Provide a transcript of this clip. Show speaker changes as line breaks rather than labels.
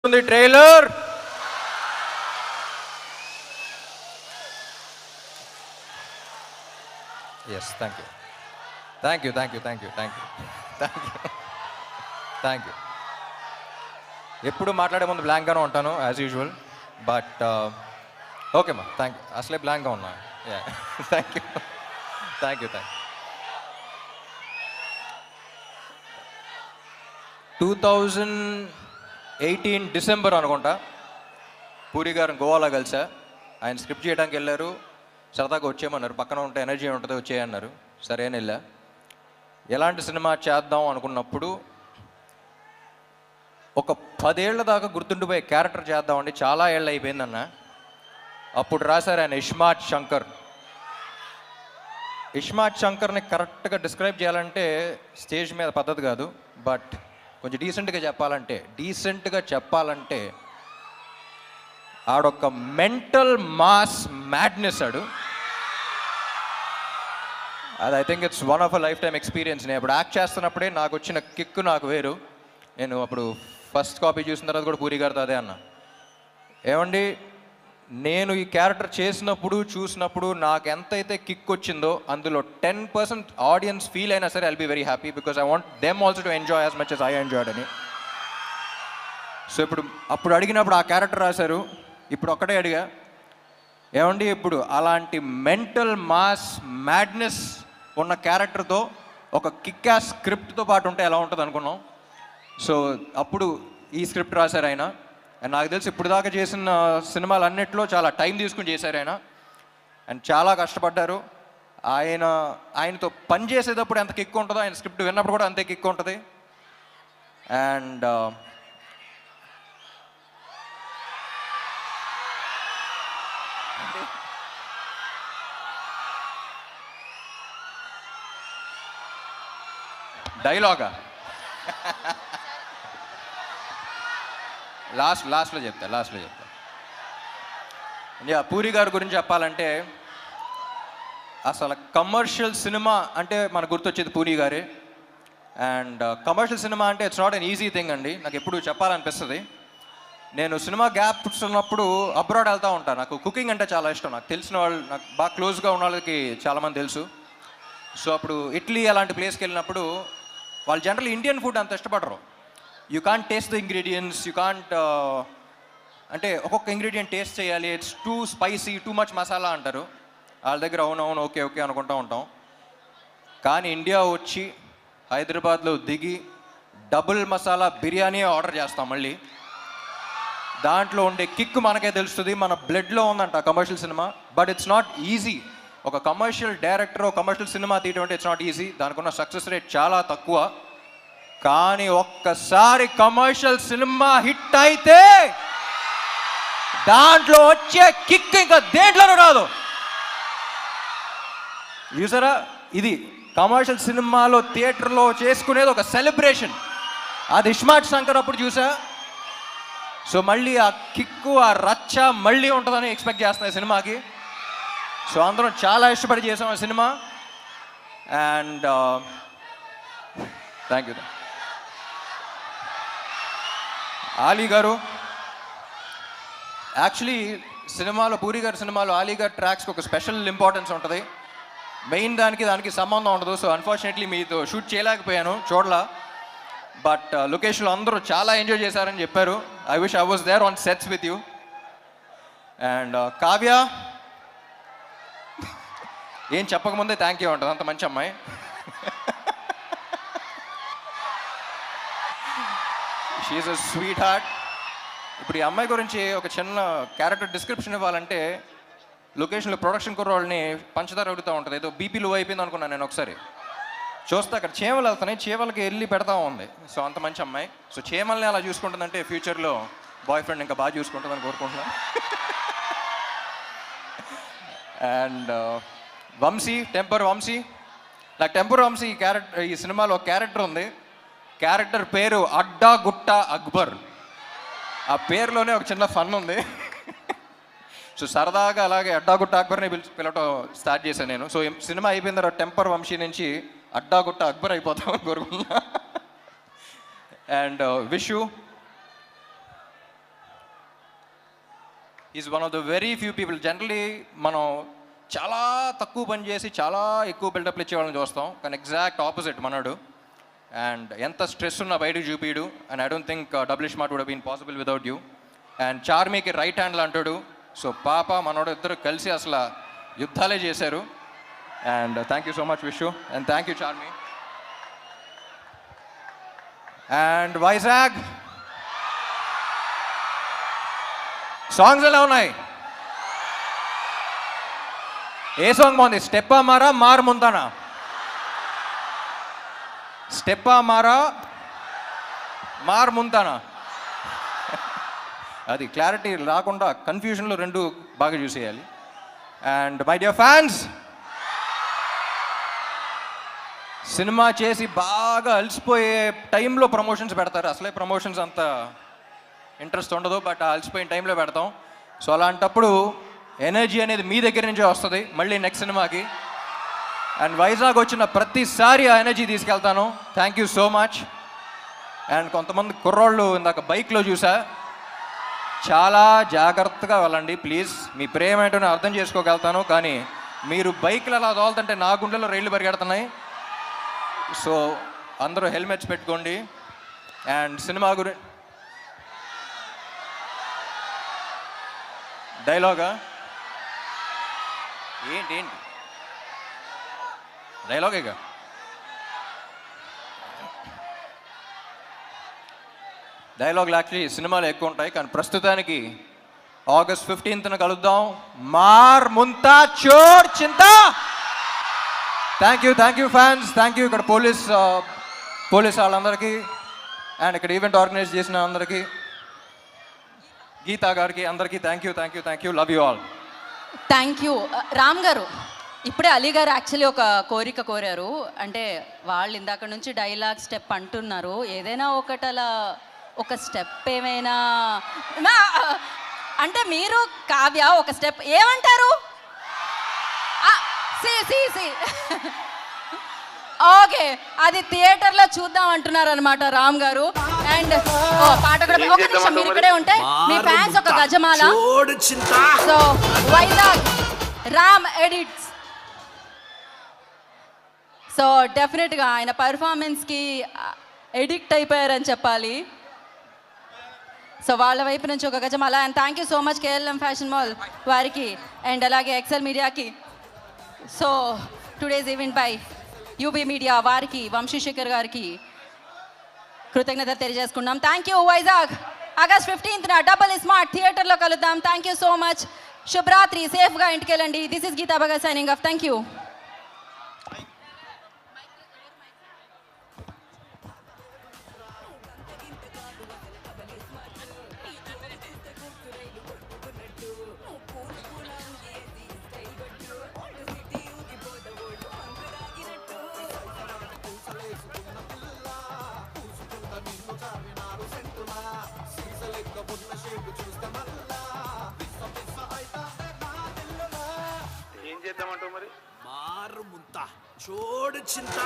ఉంది trailer. Yes, thank you thank you thank you thank you thank you thank you thank you. ఎప్పుడు మాట్లాడే ముందు బ్లాంక్గానే ఉంటాను యాజ్ యూజువల్, బట్ ఓకే మా థ్యాంక్ యూ. అసలే బ్లాంక్గా ఉన్నా. Thank you thank you thank you. 2018 December అనుకుంటా పూరి గారిని గోవాలో కలిసా. ఆయన స్క్రిప్ట్ చేయడానికి వెళ్ళారు, సరదాగా వచ్చేయమన్నారు. పక్కన ఉంటే ఎనర్జీ ఉంటుంది, వచ్చేయన్నారు. సరే అని వెళ్ళా. ఎలాంటి సినిమా చేద్దాం అనుకున్నప్పుడు ఒక 10 ఏళ్ల దాకా గుర్తుండిపోయే క్యారెక్టర్ చేద్దామండి, చాలా ఏళ్ళు అయిపోయిందన్న. అప్పుడు రాశారు ఆయన ఇస్మార్ట్ శంకర్. ఇస్మార్ట్ శంకర్ని కరెక్ట్గా డిస్క్రైబ్ చేయాలంటే స్టేజ్ మీద పద్ధతి కాదు, బట్ కొంచెం డీసెంట్గా చెప్పాలంటే ఆడొక్క మెంటల్ మాస్ మ్యాడ్నెస్ ఆడు. అది I think it's one of a life time experience. నేను ఇప్పుడు యాక్ట్ చేస్తున్నప్పుడే నాకు వచ్చిన కిక్ నాకు వేరు. నేను అప్పుడు ఫస్ట్ కాపీ చూసిన తర్వాత కూడా పూరి గారితో అదే అన్నా, ఏమండి నేను ఈ క్యారెక్టర్ చూసినప్పుడు నాకు ఎంతైతే కిక్ వచ్చిందో అందులో 10% ఆడియన్స్ ఫీల్ అయినా సరే I'll be very happy, because I want them also to enjoy as much as I enjoyed అని. సో అప్పుడు అడిగినప్పుడు ఆ క్యారెక్టర్ రాశారు. ఇప్పుడు ఒక్కటే అడిగా, ఏమండి ఇప్పుడు అలాంటి మెంటల్ మాస్ మ్యాడ్నెస్ ఉన్న క్యారెక్టర్తో ఒక కిక్ యాస్ స్క్రిప్ట్తో పాటు ఉంటే ఎలా ఉంటుంది అనుకున్నాం. సో అప్పుడు ఈ స్క్రిప్ట్ రాశారు ఆయన. అండ్ నాకు తెలిసి ఇప్పుడు దాకా చేసిన సినిమాలన్నిట్లో చాలా టైం తీసుకుని చేశారు ఆయన, అండ్ చాలా కష్టపడ్డారు. ఆయనతో పని చేసేటప్పుడు ఎంత కిక్ ఉంటుందో ఆయన స్క్రిప్ట్ విన్నప్పుడు కూడా అంతే కిక్ ఉంటుంది. అండ్ డైలాగా లాస్ట్లో చెప్తా. పూరి గారి గురించి చెప్పాలంటే అసలు కమర్షియల్ సినిమా అంటే మనకు గుర్తొచ్చేది పూరి గారే. అండ్ కమర్షియల్ సినిమా అంటే it's not an easy thing అండి. నాకు ఎప్పుడు చెప్పాలనిపిస్తుంది. నేను సినిమా గ్యాప్స్ ఉన్నప్పుడు అబ్రాడ్ వెళ్తూ ఉంటాను. నాకు కుకింగ్ అంటే చాలా ఇష్టం. నాకు తెలిసిన వాళ్ళు, నాకు బాగా క్లోజ్గా ఉన్న వాళ్ళకి చాలామంది తెలుసు. సో అప్పుడు ఇటలీ అలాంటి ప్లేస్కి వెళ్ళినప్పుడు వాళ్ళు జనరల్ ఇండియన్ ఫుడ్ అంత ఇష్టపడరు. You can't taste the ingredients, you can't అంటే ఒక్కొక్క ఇంగ్రీడియంట్ టేస్ట్ చేయాలి, it's two spicy, too much masala అంటారు. వాళ్ళ దగ్గర అవునవును ఓకే ఓకే అనుకుంటూ ఉంటాం. కానీ ఇండియా వచ్చి హైదరాబాద్లో దిగి డబుల్ మసాలా బిర్యానీ ఆర్డర్ చేస్తాం. మళ్ళీ దాంట్లో ఉండే కిక్ మనకే తెలుస్తుంది, మన బ్లడ్లో ఉందంట commercial cinema. But it's not easy. ఒక కమర్షియల్ డైరెక్టర్ కమర్షియల్ సినిమా తీయడం అంటే ఇట్స్ నాట్ ఈజీ. దానికి ఉన్న సక్సెస్ రేట్ చాలా తక్కువ. కానీ ఒక్కసారి కమర్షియల్ సినిమా హిట్ అయితే దాంట్లో వచ్చే కిక్ ఇంకా దేంట్లోనూ రాదు. చూసారా, ఇది కమర్షియల్ సినిమాలో థియేటర్లో చేసుకునేది ఒక సెలబ్రేషన్. అది ఇస్మార్ట్ శంకర్ అప్పుడు చూసా. సో మళ్ళీ ఆ కిక్కు, ఆ రచ్చ మళ్ళీ ఉంటుందని ఎక్స్పెక్ట్ చేస్తున్నాయి సినిమాకి. సో అందరం చాలా ఇష్టపడి చేసాం ఆ cinema. And thank you. Ali గారు యాక్చువల్లీ సినిమాలో, పూరి గారి సినిమాలో ఆలీ గారి ట్రాక్స్కి ఒక స్పెషల్ ఇంపార్టెన్స్ ఉంటుంది. మెయిన్ దానికి సంబంధం ఉండదు. సో అన్ఫార్చునేట్లీ మీతో షూట్ చేయలేకపోయాను, చూడలా. బట్ లొకేషన్లో అందరూ చాలా ఎంజాయ్ చేశారని చెప్పారు. I wish I was there on sets with you. And Kavya ఏం చెప్పకముందే థ్యాంక్ యూ ఉంటుంది, అంత మంచి అమ్మాయి. She is a sweetheart. ఇప్పుడు ఈ అమ్మాయి గురించి ఒక చిన్న క్యారెక్టర్ డిస్క్రిప్షన్ ఇవ్వాలంటే, లొకేషన్లో ప్రొడక్షన్ కుర్రోళ్ళని పంచదార అడుగుతూ ఉంటుంది. ఏదో బీపీ లో అయిపోయింది అనుకున్నాను నేను. ఒకసారి చూస్తే అక్కడ చీమలు వెళ్తున్నాయి, చీమలకి వెళ్ళి పెడతా ఉంది. సో అంత మంచి అమ్మాయి. సో చీమల్ని అలా చూసుకుంటుందంటే ఫ్యూచర్లో బాయ్ ఫ్రెండ్ ఇంకా బాగా చూసుకుంటుందని కోరుకుంటున్నాను. And Vamsi, Temper Vamsi. నాకు టెంపర్ వంశీ ఈ సినిమాలో ఒక క్యారెక్టర్ ఉంది. క్యారెక్టర్ పేరు అడ్డా గుట్ట అక్బర్. ఆ పేరులోనే ఒక చిన్న ఫన్ ఉంది. సో సరదాగా అలాగే అడ్డాగుట్ట అక్బర్ని పిలవటం స్టార్ట్ చేశాను నేను. సో సినిమా అయిపోయిన తర్వాత టెంపర్ వంశీ నుంచి అడ్డాగుట్ట అక్బర్ అయిపోతామని కోరుకున్నా. And wish you is one of the very few people. Generally మనం చాలా తక్కువ పని చేసి చాలా ఎక్కువ బిల్డప్లు ఇచ్చే వాళ్ళని చూస్తాం, కానీ ఎగ్జాక్ట్ ఆపోజిట్ మనోడు. అండ్ ఎంత స్ట్రెస్ ఉన్నా బయటకు చూపిడు. And I don't think Double Smart would been possible without you. And చార్మీకి రైట్ హ్యాండ్లు అంటాడు. సో పాప మనోడు ఇద్దరు కలిసి అసలు యుద్ధాలే చేశారు. And thank you so much Vishu, and thank you Charmi. And Vizag songs ఎలా ఉన్నాయి? ఏ సాంగ్ బాగుంది? స్టెప్పా మారా మార్ ముందానా? స్టెప్పా మారా మార్ ముందానా? అది క్లారిటీ రాకుండా కన్ఫ్యూజన్లో రెండు బాగా చూసేయాలి. And my dear fans, cinema చేసి బాగా అలసిపోయే టైంలో ప్రమోషన్స్ పెడతారు. అసలే ప్రమోషన్స్ అంత ఇంట్రెస్ట్ ఉండదు, బట్ ఆ అలసిపోయిన టైంలో పెడతాం. సో అలాంటప్పుడు ఎనర్జీ అనేది మీ దగ్గర నుంచే వస్తుంది మళ్ళీ నెక్స్ట్ సినిమాకి. అండ్ వైజాగ్ వచ్చిన ప్రతిసారి ఆ ఎనర్జీ తీసుకెళ్తాను. Thank you so much. And కొంతమంది కుర్రోళ్ళు ఇందాక బైక్లో చూసా, చాలా జాగ్రత్తగా వెళ్ళండి ప్లీజ్. మీ ప్రేమ ఏంటో నేను అర్థం చేసుకోగలుగుతాను, కానీ మీరు బైక్లు అలా తోలుతుంటే నా గుండెలో రైళ్లు పరిగెడుతున్నాయి. సో అందరూ హెల్మెట్స్ పెట్టుకోండి. అండ్ సినిమా డైలాగా ఏంటి డైలాగేగా? డైలాగులు యాక్చువల్లీ సినిమాలు ఎక్కువ ఉంటాయి, కానీ ప్రస్తుతానికి August 15th కలుద్దాం. మార్ ముంతా చోర్ చింతా. Thank you fans, thank you ఇక్కడ పోలీస్ వాళ్ళందరికీ, అండ్ ఇక్కడ ఈవెంట్ ఆర్గనైజ్ చేసిన అందరికీ, గీతా గారికి, అందరికీ thank you. Love you all.
Thank you. Ram garu, ఇప్పుడే అలీ గారు యాక్చువల్లీ ఒక కోరిక కోరారు. అంటే వాళ్ళు ఇందాక నుంచి డైలాగ్ స్టెప్ అంటున్నారు, ఏదైనా ఒకటలా ఒక స్టెప్ ఏమైనా అంటే మీరు కావ్య ఒక స్టెప్ ఏమంటారు? ఓకే, అది థియేటర్లో చూద్దాం అంటున్నారు అనమాట రామ్ గారు. అండ్ పాట కూడా ఒక నిమిషం మీరు ఇక్కడే ఉంటే మీ ఫ్యాన్స్ ఒక గజమాల. So Vizag Ram edits. So డెఫినెట్గా ఆయన పర్ఫార్మెన్స్కి ఎడిక్ట్ అయిపోయారని చెప్పాలి. సో వాళ్ళ వైపు నుంచి ఒక గజమాల. And thank you so much KLM fashion mall వారికి, అండ్ అలాగే ఎక్సెల్ మీడియాకి. So today's event by UB media వారికి, వంశీశేఖర్ గారికి కృతజ్ఞతలు తెలియజేసుకున్నాం. Thank you. Vizag August 15th double smart థియేటర్లో కలుద్దాం. Thank you so much. శుభరాత్రి, సేఫ్గా ఇంటికి వెళ్ళండి. This is Gita Bhagat signing off. Thank you.
ఏం చేద్దామంటావు మరి? మారు ముంత చోడు చింత.